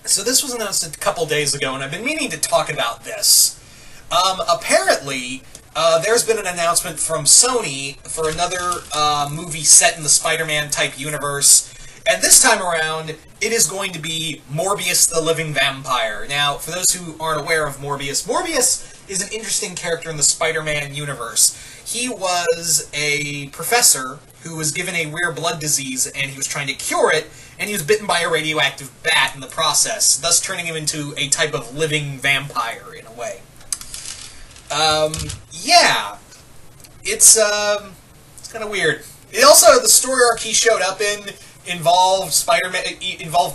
So this was announced a couple days ago, and I've been meaning to talk about this. Apparently, there's been an announcement from Sony for another movie set in the Spider-Man type universe, and this time around, it is going to be Morbius the Living Vampire. Now, for those who aren't aware of Morbius, Morbius is an interesting character in the Spider-Man universe. He was a professor who was given a rare blood disease, and he was trying to cure it, and he was bitten by a radioactive bat in the process, thus turning him into a type of living vampire, in a way. Yeah. It's kind of weird. It also, the story arc he showed up in involved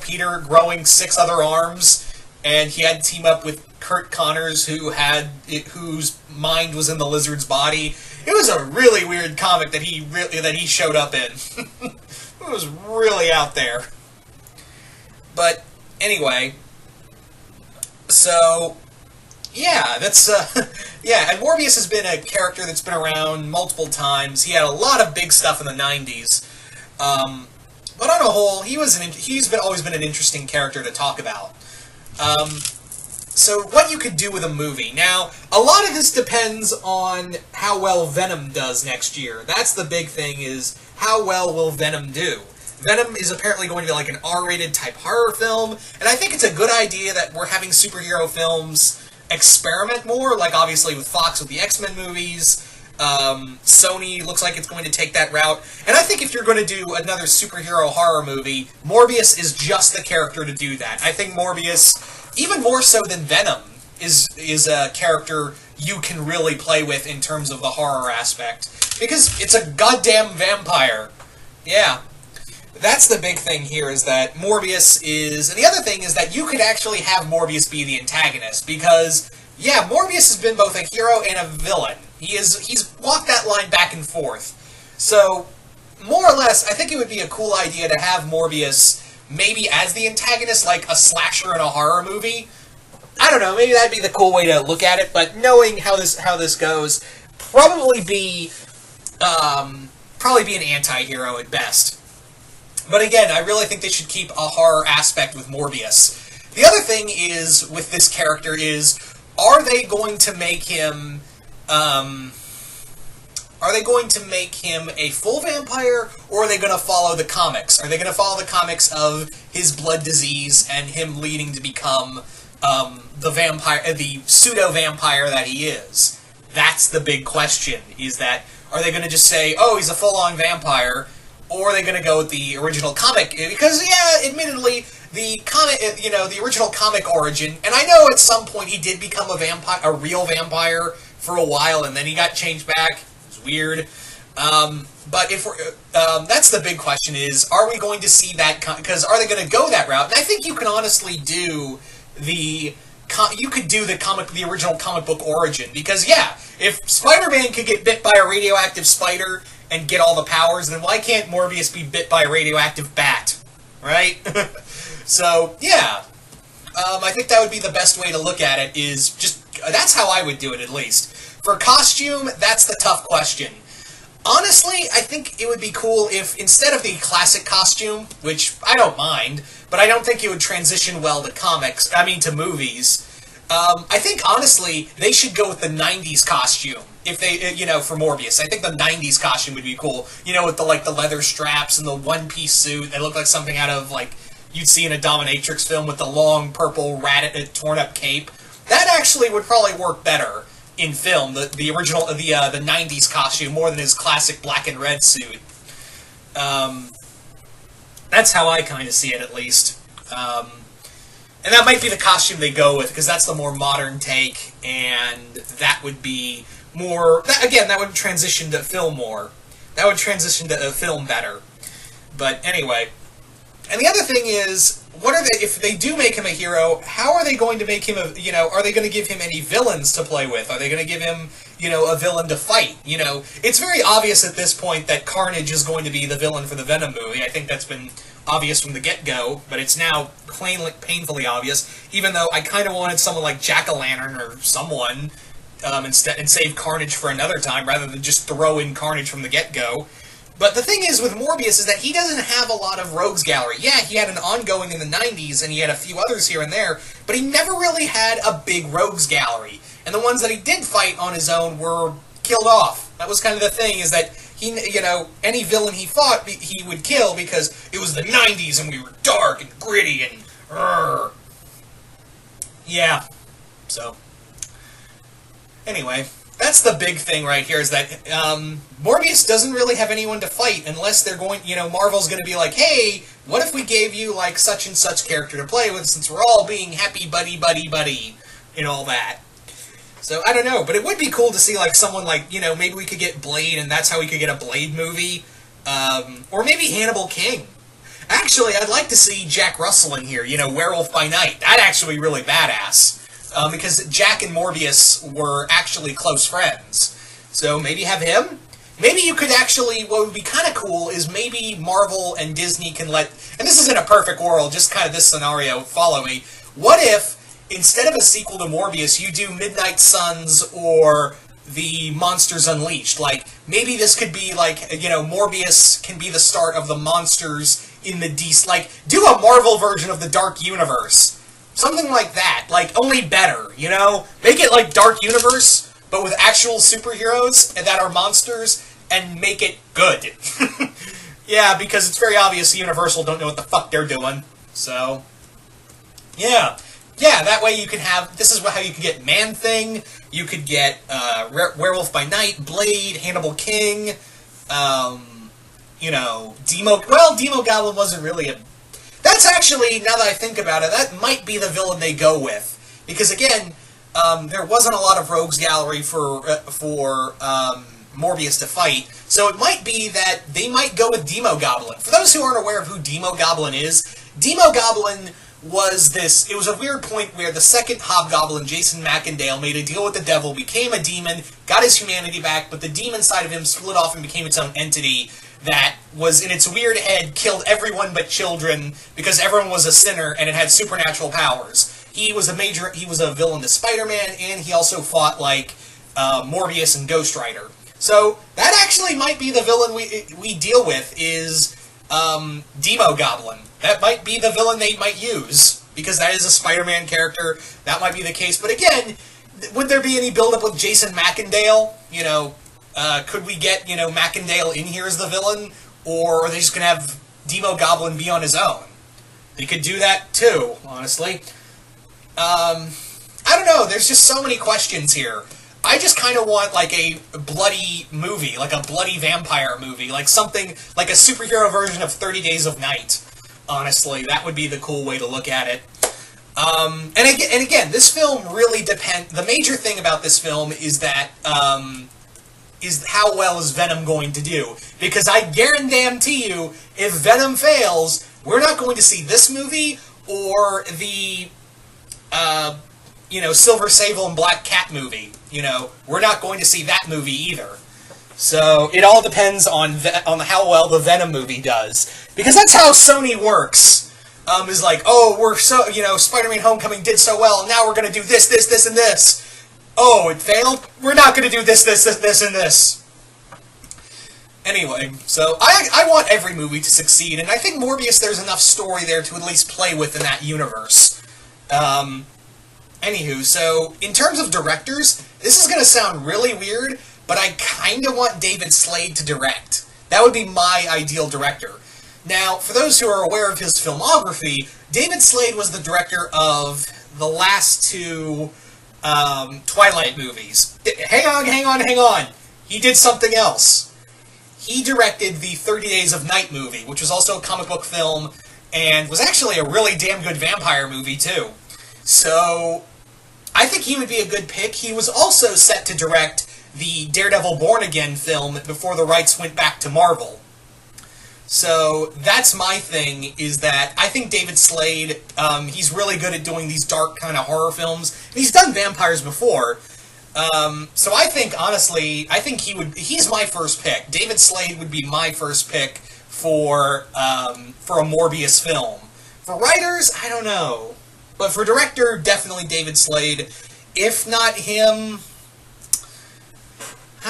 Peter growing 6 other arms, and he had to team up with Kurt Connors, whose mind was in the lizard's body. It was a really weird comic that he showed up in. It was really out there. But anyway, so yeah, that's yeah. And Morbius has been a character that's been around multiple times. He had a lot of big stuff in the '90s, but on a whole, he's always been an interesting character to talk about. So what you could do with a movie. Now, a lot of this depends on how well Venom does next year. That's the big thing, is how well will Venom do? Venom is apparently going to be like an R-rated type horror film, and I think it's a good idea that we're having superhero films experiment more, like obviously with Fox with the X-Men movies. Sony looks like it's going to take that route, and I think if you're going to do another superhero horror movie, Morbius is just the character to do that. I think Morbius, even more so than Venom, is a character you can really play with in terms of the horror aspect, because it's a goddamn vampire. Yeah. That's the big thing here, is that Morbius is... And the other thing is that you could actually have Morbius be the antagonist, because, yeah, Morbius has been both a hero and a villain. He's walked that line back and forth. So, more or less, I think it would be a cool idea to have Morbius maybe as the antagonist, like a slasher in a horror movie. I don't know, maybe that'd be the cool way to look at it, but knowing how this goes, probably be an anti-hero at best. But again, I really think they should keep a horror aspect with Morbius. The other thing is, with this character, is, are they going to make him a full vampire, or are they going to follow the comics? Are they going to follow the comics of his blood disease and him leading to become the pseudo-vampire that he is? That's the big question, is that, are they going to just say, oh, he's a full-on vampire, or are they going to go with the original comic? Because, yeah, admittedly, the original comic origin, and I know at some point he did become a real vampire for a while, and then he got changed back. It was weird. But if that's the big question, is, are we going to see that, because are they going to go that route? And I think you can honestly do the original comic book origin, because, yeah, if Spider-Man could get bit by a radioactive spider and get all the powers, then why can't Morbius be bit by a radioactive bat? Right? So, yeah. I think that would be the best way to look at it, is just... That's how I would do it, at least. For costume, that's the tough question. Honestly, I think it would be cool if, instead of the classic costume, which I don't mind, but I don't think it would transition well to movies, I think, honestly, they should go with the 90s costume. If they, for Morbius. I think the 90s costume would be cool. With the leather straps and the one-piece suit. They look like something out of, you'd see in a dominatrix film with the long purple torn-up cape. That actually would probably work better in film, the original, the 90s costume, more than his classic black and red suit. That's how I kind of see it, at least. And that might be the costume they go with, because that's the more modern take, and that would be more... that would transition to film more. That would transition to film better. But anyway. And the other thing is, if they do make him a hero, how are they going to make him are they going to give him any villains to play with? Are they going to give him, a villain to fight? It's very obvious at this point that Carnage is going to be the villain for the Venom movie. I think that's been obvious from the get-go, but it's now painfully obvious, even though I kind of wanted someone like Jack-O-Lantern or someone instead, and save Carnage for another time, rather than just throw in Carnage from the get-go. But the thing is with Morbius is that he doesn't have a lot of rogues gallery. Yeah, he had an ongoing in the 90s, and he had a few others here and there, but he never really had a big rogues gallery. And the ones that he did fight on his own were killed off. That was kind of the thing, is that he, any villain he fought, he would kill because it was the 90s and we were dark and gritty and... Yeah. So... Anyway, that's the big thing right here, is that Morbius doesn't really have anyone to fight unless they're going, Marvel's going to be like, hey, what if we gave you, like, such and such character to play with, since we're all being happy buddy, and all that. So, I don't know, but it would be cool to see, like, someone like, maybe we could get Blade, and that's how we could get a Blade movie, or maybe Hannibal King. Actually, I'd like to see Jack Russell in here, Werewolf by Night. That'd actually be really badass. Because Jack and Morbius were actually close friends. So maybe have him? Maybe you could actually, what would be kind of cool is maybe Marvel and Disney can let, and this isn't a perfect world, just kind of this scenario, follow me. What if, instead of a sequel to Morbius, you do Midnight Suns or the Monsters Unleashed? Like, maybe this could be like, Morbius can be the start of the monsters in the DC, like, do a Marvel version of the Dark Universe. Something like that, like, only better, Make it like Dark Universe, but with actual superheroes that are monsters, and make it good. Yeah, because it's very obvious Universal don't know what the fuck they're doing. So, yeah. Yeah, that way you can have, this is how you could get Man-Thing, you could get Werewolf by Night, Blade, Hannibal King, Demo Goblin wasn't really a... That's actually, now that I think about it, that might be the villain they go with. Because, again, there wasn't a lot of rogues gallery for Morbius to fight, so it might be that they might go with Demo Goblin. For those who aren't aware of who Demo Goblin is, Demo Goblin was this... It was a weird point where the second Hobgoblin, Jason Macendale, made a deal with the devil, became a demon, got his humanity back, but the demon side of him split off and became its own entity that was, in its weird head, killed everyone but children because everyone was a sinner and it had supernatural powers. He was a villain to Spider-Man, and he also fought, like, Morbius and Ghost Rider. So, that actually might be the villain we deal with, is Demo Goblin. That might be the villain they might use, because that is a Spider-Man character. That might be the case. But again, would there be any build-up with Jason Macendale? Could we get, Macendale in here as the villain? Or are they just going to have Demo Goblin be on his own? They could do that, too, honestly. I don't know, there's just so many questions here. I just kind of want, like, a bloody movie, like a bloody vampire movie, like something, like a superhero version of 30 Days of Night. Honestly, that would be the cool way to look at it. And again, this film really depends... The major thing about this film is that, is how well is Venom going to do. Because I guarantee you, if Venom fails, we're not going to see this movie or the, Silver Sable and Black Cat movie. We're not going to see that movie either. So, it all depends on how well the Venom movie does. Because that's how Sony works. Is like, oh, we're so, Spider-Man Homecoming did so well, and now we're going to do this, this, this, and this. Oh, it failed? We're not going to do this, this, this, this, and this. Anyway, so I want every movie to succeed, and I think Morbius, there's enough story there to at least play with in that universe. Anywho, so, in terms of directors, this is going to sound really weird, but I kind of want David Slade to direct. That would be my ideal director. Now, for those who are aware of his filmography, David Slade was the director of the last two Twilight movies. Hang on. He did something else. He directed the 30 Days of Night movie, which was also a comic book film, and was actually a really damn good vampire movie, too. So, I think he would be a good pick. He was also set to direct the Daredevil Born Again film before the rights went back to Marvel. So, that's my thing, is that I think David Slade, he's really good at doing these dark kind of horror films. And he's done vampires before. So I think, honestly, he's my first pick. David Slade would be my first pick for a Morbius film. For writers, I don't know. But for director, definitely David Slade. If not him,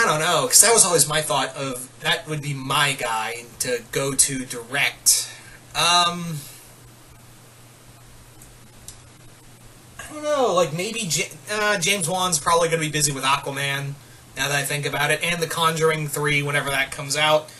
I don't know, because that was always my thought of, that would be my guy to go to direct. I don't know, like maybe James Wan's probably going to be busy with Aquaman, now that I think about it, and The Conjuring 3 whenever that comes out.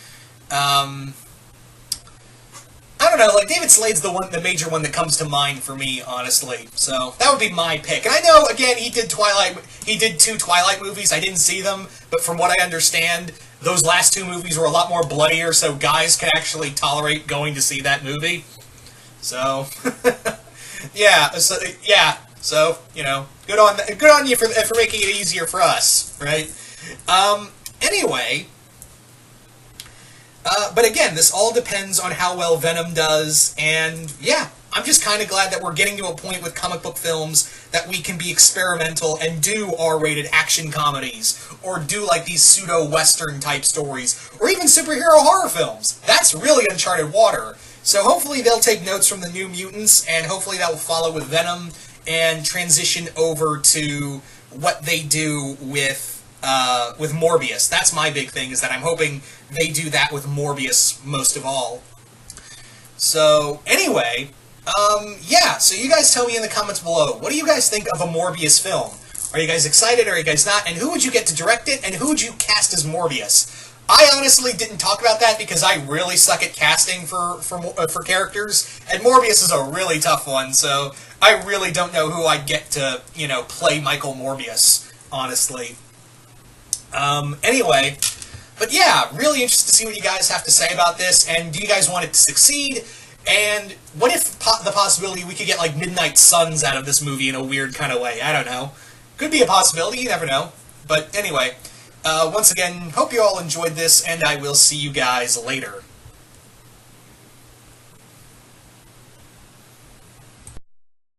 I don't know, like, David Slade's the major one that comes to mind for me, honestly. So, that would be my pick. And I know, again, he did 2 Twilight movies. I didn't see them, but from what I understand, those last 2 movies were a lot more bloodier, so guys can actually tolerate going to see that movie. So, so, you know, good on you for making it easier for us, right? Anyway... but again, this all depends on how well Venom does, and yeah, I'm just kind of glad that we're getting to a point with comic book films that we can be experimental and do R-rated action comedies, or do like these pseudo-western type stories, or even superhero horror films. That's really uncharted water. So hopefully they'll take notes from the New Mutants, and hopefully that will follow with Venom, and transition over to what they do with Morbius. That's my big thing, is that I'm hoping they do that with Morbius most of all. So, anyway, yeah, so you guys tell me in the comments below, what do you guys think of a Morbius film? Are you guys excited, or are you guys not? And who would you get to direct it, and who would you cast as Morbius? I honestly didn't talk about that because I really suck at casting for characters, and Morbius is a really tough one, so I really don't know who I'd get to, you know, play Michael Morbius, honestly. Anyway, but yeah, really interested to see what you guys have to say about this, and do you guys want it to succeed? And what if the possibility we could get, like, Midnight Suns out of this movie in a weird kind of way? I don't know. Could be a possibility, you never know. But anyway, once again, hope you all enjoyed this, and I will see you guys later.